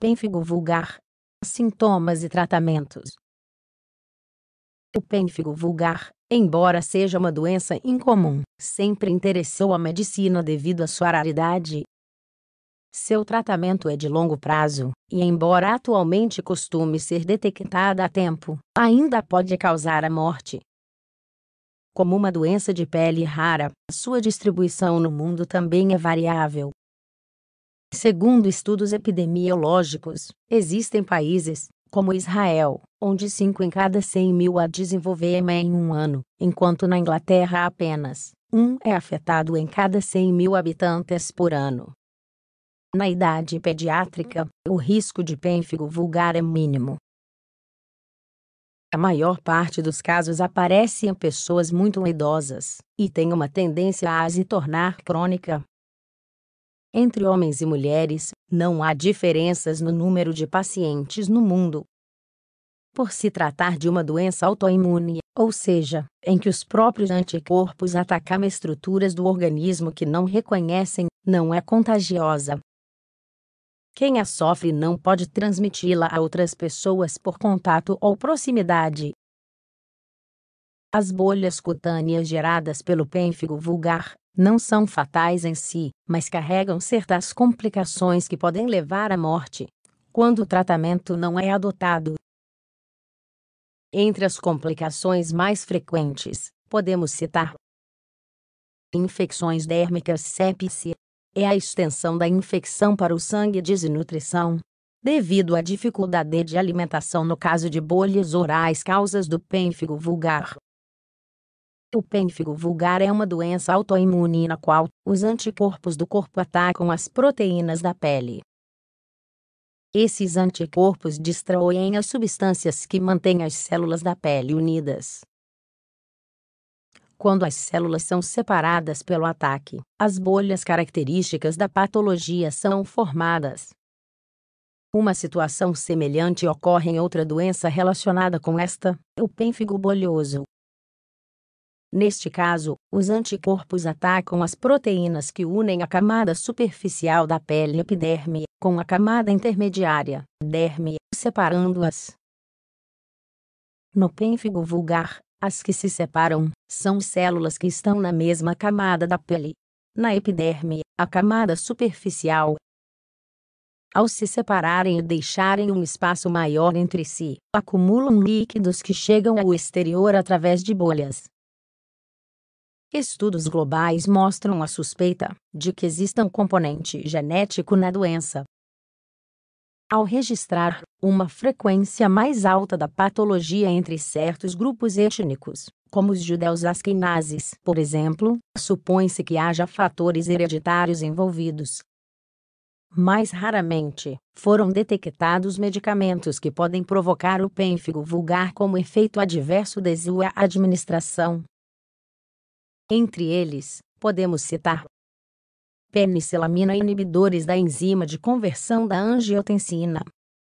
pênfigo vulgar. Sintomas e tratamentos. O pênfigo vulgar, embora seja uma doença incomum, sempre interessou a medicina devido à sua raridade. Seu tratamento é de longo prazo, e embora atualmente costume ser detectada a tempo, ainda pode causar a morte. Como uma doença de pele rara, sua distribuição no mundo também é variável. Segundo estudos epidemiológicos, existem países, como Israel, onde 5 em cada 100.000 a desenvolvem em um ano, enquanto na Inglaterra apenas 1 é afetado em cada 100.000 habitantes por ano. Na idade pediátrica, o risco de pênfigo vulgar é mínimo. A maior parte dos casos aparece em pessoas muito idosas, e tem uma tendência a se tornar crônica. Entre homens e mulheres, não há diferenças no número de pacientes no mundo. Por se tratar de uma doença autoimune, ou seja, em que os próprios anticorpos atacam estruturas do organismo que não reconhecem, não é contagiosa. Quem a sofre não pode transmiti-la a outras pessoas por contato ou proximidade. As bolhas cutâneas geradas pelo pênfigo vulgar não são fatais em si, mas carregam certas complicações que podem levar à morte, quando o tratamento não é adotado. Entre as complicações mais frequentes, podemos citar infecções dérmicas. Sepse é a extensão da infecção para o sangue. Desnutrição, devido à dificuldade de alimentação no caso de bolhas orais. Causas do pênfigo vulgar. O pênfigo vulgar é uma doença autoimune na qual os anticorpos do corpo atacam as proteínas da pele. Esses anticorpos destroem as substâncias que mantêm as células da pele unidas. Quando as células são separadas pelo ataque, as bolhas características da patologia são formadas. Uma situação semelhante ocorre em outra doença relacionada com esta, o pênfigo bolhoso. Neste caso, os anticorpos atacam as proteínas que unem a camada superficial da pele epiderme com a camada intermediária, derme, separando-as. No pênfigo vulgar, as que se separam são células que estão na mesma camada da pele. Na epiderme, a camada superficial. Ao se separarem e deixarem um espaço maior entre si, acumulam líquidos que chegam ao exterior através de bolhas. Estudos globais mostram a suspeita de que exista um componente genético na doença. Ao registrar uma frequência mais alta da patologia entre certos grupos étnicos, como os judeus asquenazes, por exemplo, supõe-se que haja fatores hereditários envolvidos. Mais raramente, foram detectados medicamentos que podem provocar o pênfigo vulgar como efeito adverso de sua administração. Entre eles, podemos citar penicilamina, inibidores da enzima de conversão da angiotensina,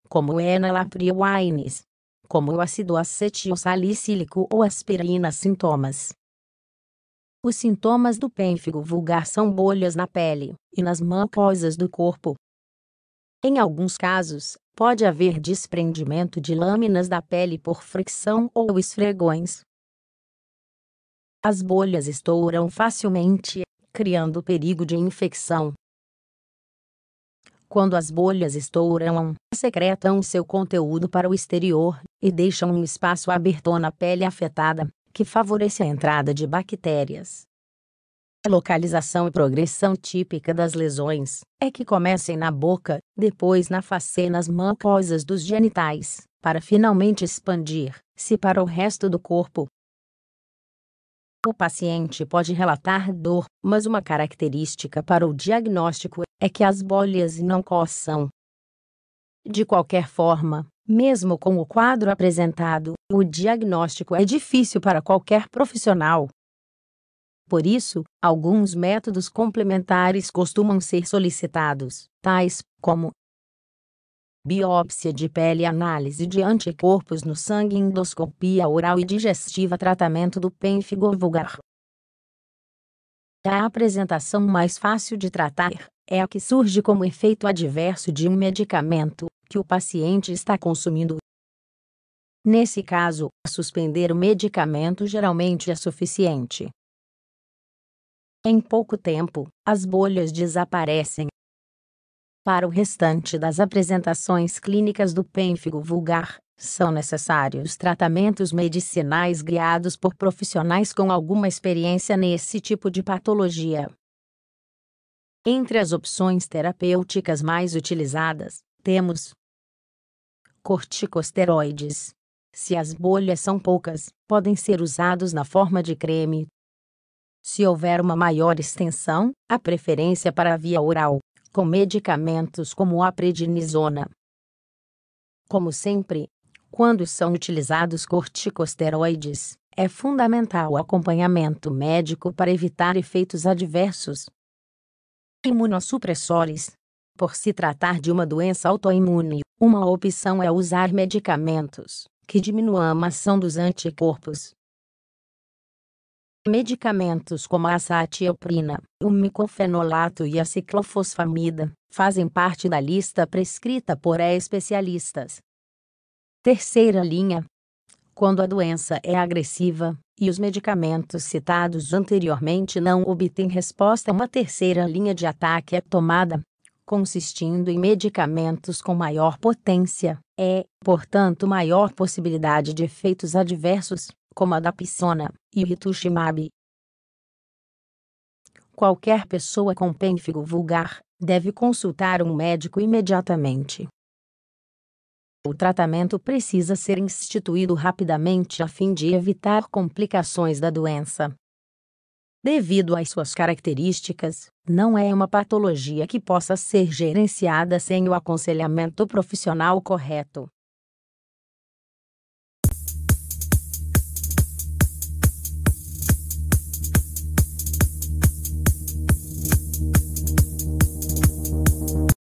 como o enalapril-wines, como o ácido acetilsalicílico ou aspirina. Sintomas. Os sintomas do pênfigo vulgar são bolhas na pele e nas mucosas do corpo. Em alguns casos, pode haver desprendimento de lâminas da pele por fricção ou esfregões. As bolhas estouram facilmente, criando perigo de infecção. Quando as bolhas estouram, secretam seu conteúdo para o exterior e deixam um espaço aberto na pele afetada, que favorece a entrada de bactérias. A localização e progressão típica das lesões é que comecem na boca, depois na face e nas mucosas dos genitais, para finalmente expandir-se para o resto do corpo. O paciente pode relatar dor, mas uma característica para o diagnóstico é que as bolhas não coçam. De qualquer forma, mesmo com o quadro apresentado, o diagnóstico é difícil para qualquer profissional. Por isso, alguns métodos complementares costumam ser solicitados, tais como biópsia de pele, análise de anticorpos no sangue, endoscopia oral e digestiva. Tratamento do pênfigo vulgar. A apresentação mais fácil de tratar é a que surge como efeito adverso de um medicamento, que o paciente está consumindo. Nesse caso, suspender o medicamento geralmente é suficiente. Em pouco tempo, as bolhas desaparecem. Para o restante das apresentações clínicas do pênfigo vulgar, são necessários tratamentos medicinais guiados por profissionais com alguma experiência nesse tipo de patologia. Entre as opções terapêuticas mais utilizadas, temos corticosteroides. Se as bolhas são poucas, podem ser usados na forma de creme. Se houver uma maior extensão, a preferência para a via oral, com medicamentos como a prednisona. Como sempre, quando são utilizados corticosteroides, é fundamental o acompanhamento médico para evitar efeitos adversos. Imunossupressores. Por se tratar de uma doença autoimune, uma opção é usar medicamentos que diminuam a ação dos anticorpos. Medicamentos como a azatioprina, o micofenolato e a ciclofosfamida fazem parte da lista prescrita por especialistas. Terceira linha. Quando a doença é agressiva e os medicamentos citados anteriormente não obtêm resposta, uma terceira linha de ataque é tomada, consistindo em medicamentos com maior potência, portanto, maior possibilidade de efeitos adversos, como a dapsona e o rituximab. Qualquer pessoa com pênfigo vulgar deve consultar um médico imediatamente. O tratamento precisa ser instituído rapidamente a fim de evitar complicações da doença. Devido às suas características, não é uma patologia que possa ser gerenciada sem o aconselhamento profissional correto.